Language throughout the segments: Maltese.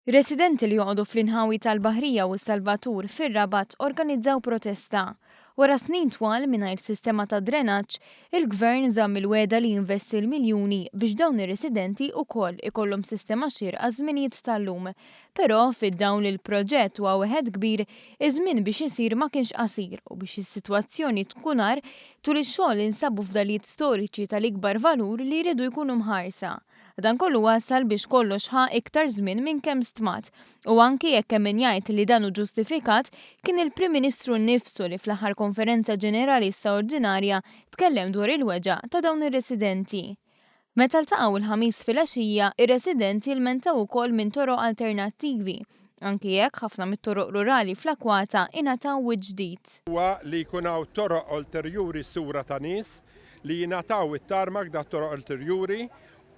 Residenti li joqogħdu fl-inħawi tal-Baħrija u s-Salvatur fir-Rabat organizzaw protesta. Wara snin twal mingħajr sistema ta' drenaġġ, il-Gvern żamm il-weda li jinvesti l-miljuni biex dawn ir-residenti wkoll ikollhom sistema xierqa żminijiet tal-lum. Però fid-dawn il-proġett huwa wieħed kbir, iż-żmien biex isir ma kienx qasir u biex is-sitwazzjoni tkun agħar tul ix-xogħol insabu f'dalijiet storiċi tal-ikbar valur li jridu jkunu mħarsa. Dan kollu wasal biex kollox ħa iktar żmien minn kemm stmat. U anki jekk hemm min jgħid li dan hu ġustifikat, kien il-Prim Ministru nnifsu li fl-aħħar konferenza ġenerali straordinarja tkellem dwar il-weġa' ta' dawn ir-residenti. Meta ltaqgħu il-ħamis filgħaxija, ir-residenti lmentaw ukoll minn toroq alternattivi. Anki jekk ħafna mit-toroq rurali fl-Akwata ingħataw wiġġ ġdid. Huwa li jkun hawn toroq ulterjuri sura ta' nies li jingħataw it-tarmak da' toroq ulterjuri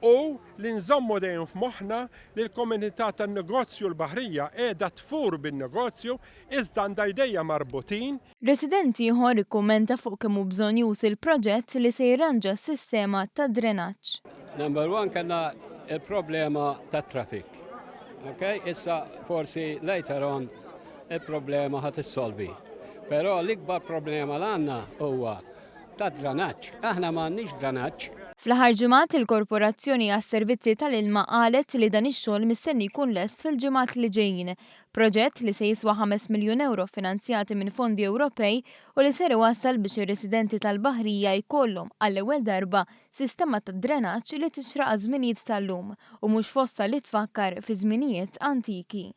u li nżommu dejjem f'moħħna li l-komunità tan-negozju l-Baħrija qiegħda tfur bin-negozju iżda għandha jdejja marbutin. Residenti ieħor ikkummenta fuq kemm hu bżonn jus il-proġett li se jirranġa s-sistema ta' drenaġġ. Number one kellna il-problema tat-traffic. Okay? Issa forsi later on il-problema ħadd issolvi. Però l-ikbar problema l-għandna huwa ta' drenaġġ. Aħna m'għandniex drenaġġ. Fl-aħħar ġimgħat il-Korporazzjoni għas-Servizzi tal-Ilma qalet li dan ix-xogħol mistenni jkun lest fil-ġimgħat li ġejjin. Proġett li se jiswa 5 miljun euro finanzjati minn fondi Ewropej u li ser iwassal biex ir-residenti tal-Baħrija jkollhom għall-ewwel darba sistema ta' drenaġġ li tixraq żminijiet tal-lum u mhux fossa li tfakkar fi żminijiet antiki.